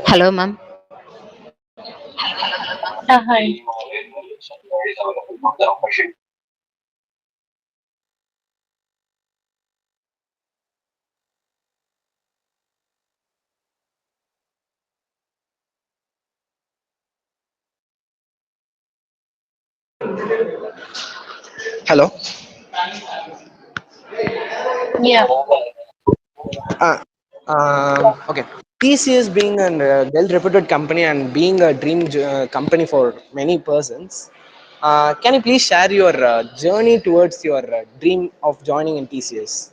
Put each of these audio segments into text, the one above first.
Hello, ma'am. Hi. Hello. Yeah. Uh, okay. TCS being a well-reputed company and being a company for many persons, can you please share your journey towards your dream of joining in TCS?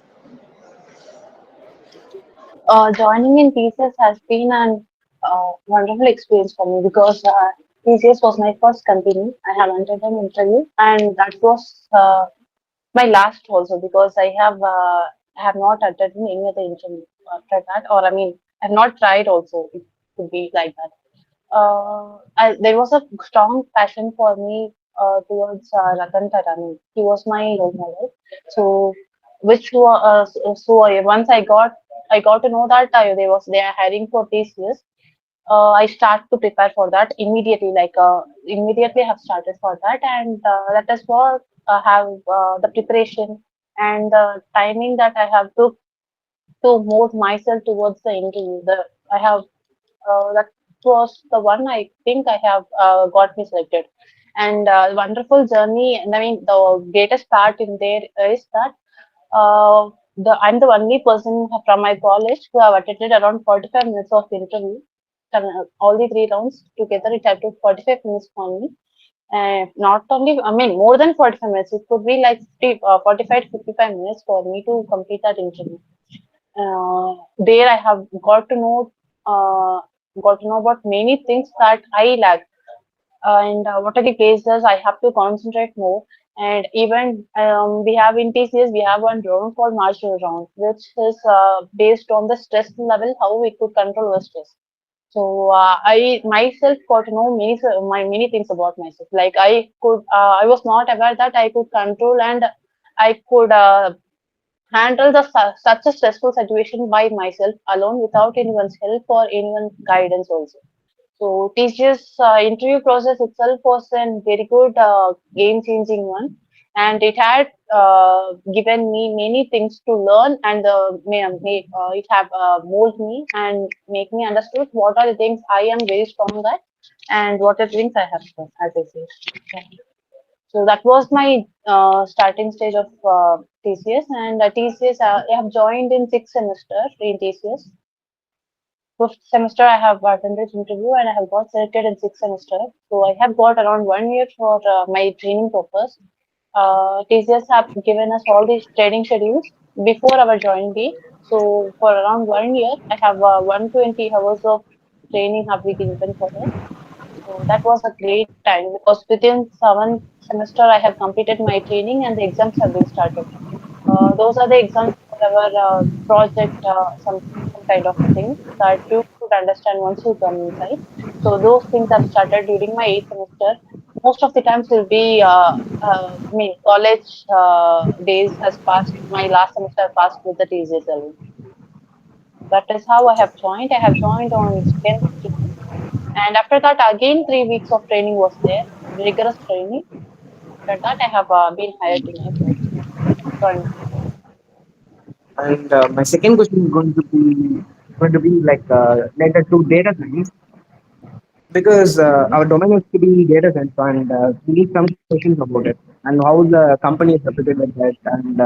Joining in TCS has been an wonderful experience for me because TCS was my first company. I have entered an interview, and that was my last also because I have not attended any other interview after that, or I mean, I have not tried also. It could be like that. There was a strong passion for me towards Ratan Tata. I mean, he was my role model. So, once I got to know that they are hiring for TCS. I start to prepare for that immediately. Immediately have started for that, and that is what have the preparation and the timing that I have to mold myself towards the interview. I have that was the one I think I have got me selected. And wonderful journey. And I mean, the greatest part in there is that I'm the only person from my college who have attended around 45 minutes of interview. All the three rounds together, it had took 45 minutes for me. And not only, I mean, more than 45 minutes. It could be like 45 to 55 minutes for me to complete that interview. There I have uh, got to know about many things that I lack, and what are the places I have to concentrate more. And even we have in TCS we have one round called marginal round, which is based on the stress level, how we could control the stress. So I myself got to know many things about myself. I was not aware that I could control and I could handle such a stressful situation by myself alone without anyone's help or anyone's guidance also. So TCS interview process itself was a very good game-changing one, and it had given me many things to learn, and it have molded me and make me understood what are the things I am very strong at, and what are the things I have done, as I say. Yeah. So that was my starting stage of TCS, and TCS I have joined in sixth semester in TCS. Fifth semester I have attended interview and I have got selected in sixth semester. So I have got around 1 year for my training purpose. TCS have given us all these training schedules before our joining date. So for around 1 year, I have 120 hours of training have been given for us. So that was a great time because within 7th semester I have completed my training and the exams have been started. Those are the exams for our project, some kind of things that you should understand once you come inside. So those things have started during my eighth semester. Most of the times will be, college days has passed. My last semester passed with the thesis alone. That is how I have joined. I have joined on 2nd June, and after that again 3 weeks of training was there, rigorous training. After that, I have been hired in my post. Joined. And my second question is going to be like related to data science because our domain is to be data science and we need some questions about it and how the company is affected with that and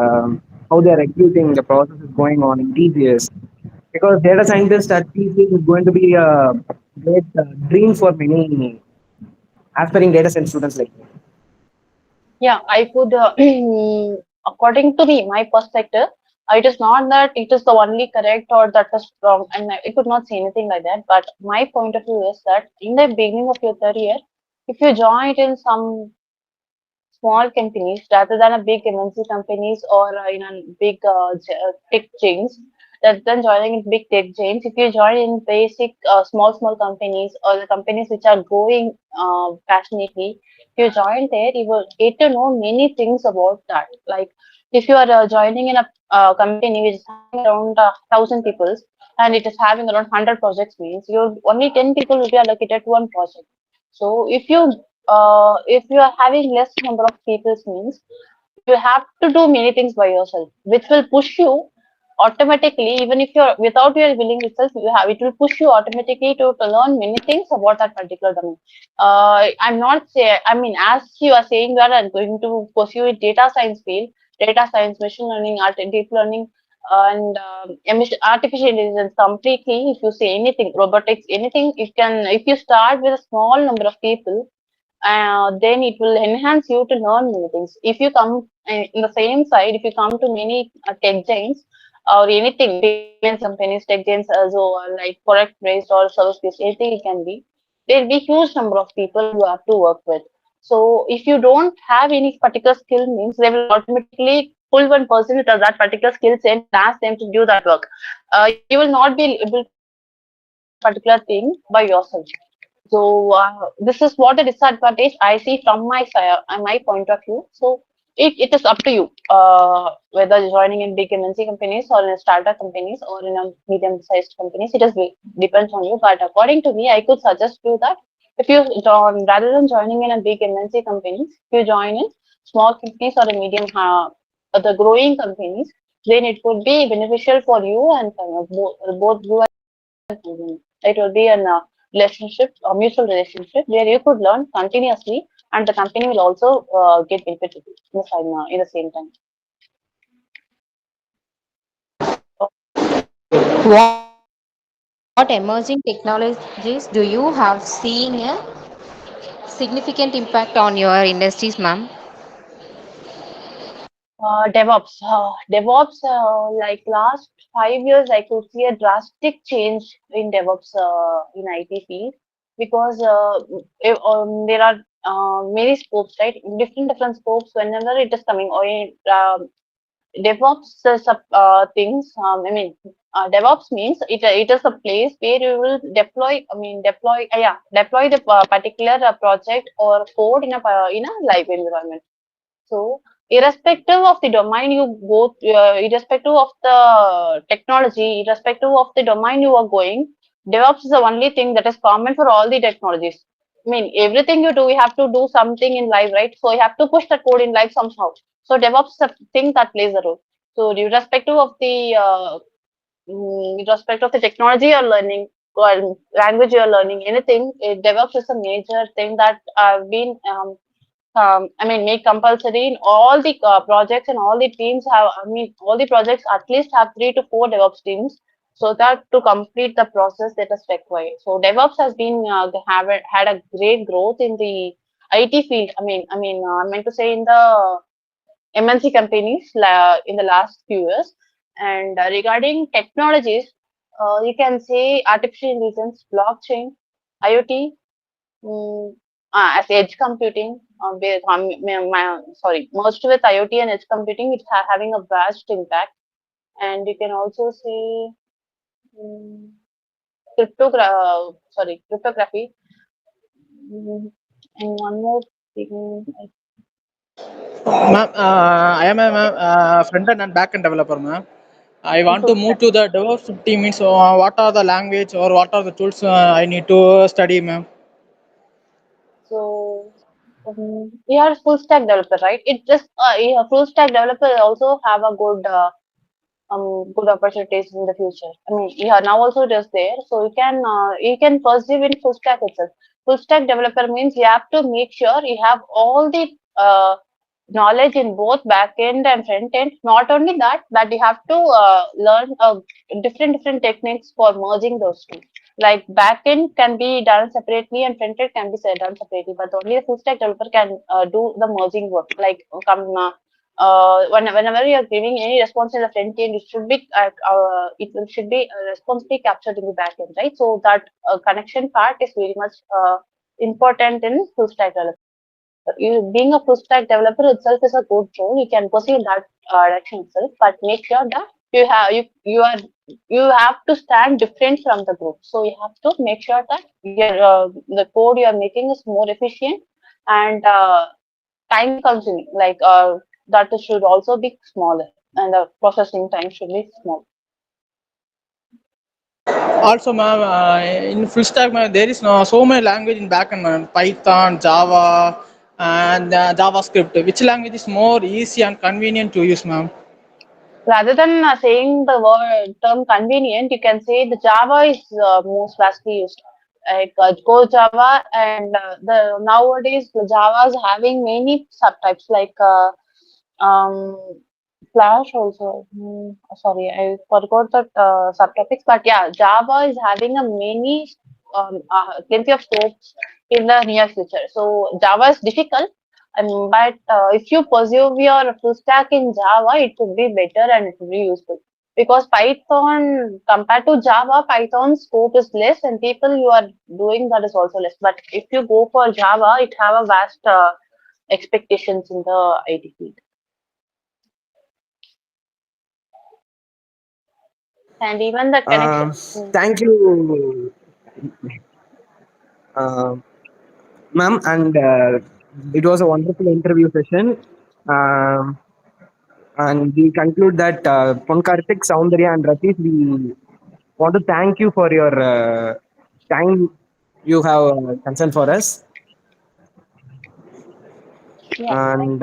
how they are executing the process is going on in TCS. Because data scientist at TCS is going to be a great dream for many aspiring data science students like me. Yeah, I could, according to me, my perspective, it is not that it is the only correct or that is wrong, and I could not say anything like that. But my point of view is that in the beginning of your career, if you join in some small companies rather than a big MNC companies or in a big tech chains, rather than joining in big tech chains, if you join in basic small companies or the companies which are growing passionately, if you join there, you will get to know many things about that. Like if you are joining in a company which is having around 1,000 people, and it is having around 100 projects means you only 10 people will be allocated to one project. So if you are having less number of people means you have to do many things by yourself, which will push you automatically. Even if you're without your willing itself, you have it will push you automatically to learn many things about that particular domain. I'm not say I mean, as you are saying that I'm going to pursue a data science field, data science, machine learning, deep learning, and artificial intelligence completely. If you say anything, robotics, anything, you can. If you start with a small number of people, then it will enhance you to learn many things. If you come in the same side, if you come to many tech giants or anything, big MNC companies, tech giants also like product based or service based, anything it can be, there will be huge number of people you have to work with. So if you don't have any particular skill means they will automatically pull one person with that particular skill set and ask them to do that work. You will not be able to do that particular thing by yourself. So this is what the disadvantage I see from my side, my point of view. So it is up to you whether you're joining in big MNC companies or in a startup companies or in a medium-sized companies. It is depends on you. But according to me, I could suggest you that if you join, rather than joining in a big MNC companies, if you join in small companies or a medium, the growing companies, then it would be beneficial for you and for both you. It will be an relationship, a mutual relationship where you could learn continuously, and the company will also get benefit in the same time. What emerging technologies do you have seen a significant impact on your industries, ma'am? DevOps, like last 5 years, I could see a drastic change in DevOps in IT field because there are many scopes, right? Different scopes whenever it is coming, or DevOps things. DevOps means it is a place where you will deploy. Deploy the particular project or code in a live environment. So, irrespective of the domain you go, irrespective of the technology, irrespective of the domain you are going, DevOps is the only thing that is common for all the technologies. I mean, everything you do, you have to do something in live, right? So you have to push the code in live somehow. So DevOps is a thing that plays a role. So irrespective of the irrespective of the technology you're learning or language you're learning, anything, DevOps is a major thing that been make compulsory in all the projects, and all the teams have, all the projects at least have 3 to 4 DevOps teams so that to complete the process that is required. So DevOps has been had a great growth in the IT field. I meant to say in the MNC companies in the last few years. And regarding technologies, you can say artificial intelligence, blockchain, IoT, as edge computing, merged with IoT and edge computing, it's having a vast impact. And you can also see um, cryptography. And one more thing, Ma'am, I am a front-end and back-end developer, ma'am. I want full to move stack. to the DevOps team. Means what are the language or what are the tools I need to study, ma'am? So we are full stack developer, right? It just yeah, full stack developer also have a good opportunities in the future. I mean, yeah, now also it is there, so you can pursue in full stack itself. Full stack developer means you have to make sure you have all the knowledge in both back end and front end. Not only that, but you have to learn different techniques for merging those two. Like back end can be done separately and front end can be done separately, but only a full stack developer can do the merging work. Like whenever you are giving any response in the front end, should be responsibly captured in the back end, right? So that connection part is very much important in full stack development. You being a full stack developer itself is a good role. You can pursue in that direction itself, but make sure that you have to stand different from the group. So you have to make sure that the code you are making is more efficient and time consuming. That should also be smaller, and the processing time should be small. Also, ma'am, in full stack, ma'am, there is no so many language in backend, ma'am. Python, Java, and JavaScript. Which language is more easy and convenient to use, ma'am? Rather than saying the word term convenient, you can say the Java is most vastly used. Like Go Java, and the nowadays the Java is having many subtypes like um, Flash also. Sorry, I forgot the subtopics, but yeah, Java is having a many plenty of scopes in the near future. So Java is difficult, but if you pursue your full stack in Java, it would be better and it would be useful. Because Python, compared to Java, Python's scope is less, and people you are doing that is also less. But if you go for Java, it have a vast expectations in the IT field. And even the connection. Thank you, uh, ma'am, and it was a wonderful interview session. Um, and we conclude that from Karthik, Sowndharya, and Ratheesh, we want to thank you for your time you have concern for us. Yeah, And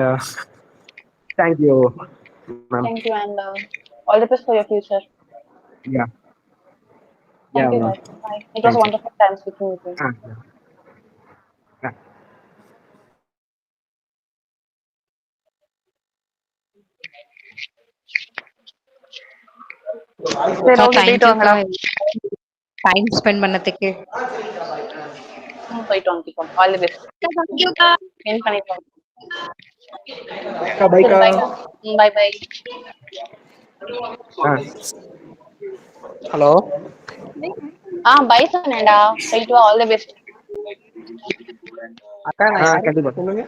thank you, ma'am. thank you, and all the best for your future. Yeah, yeah, Thank you, ma'am. guys. Bye. It was a Thank you. wonderful time speaking with you. Yeah. Yeah. சரி okay thank போயிட்டு யூக்கா வாங்கடா. Time spend பண்ணதுக்கு. போயிட்டு வாங்கிக்கோ. All the best. Thank யூக்கா. Win பண்ணிக்கோ. Bye, சரி ka. பைக்கா. Bye bye. Ah, Hello. Bye சொன்னேன்டா. போயிட்டு வா. All the best. அக்கா நான் யாரு கண்டிப்பா. சொல்லுங்க.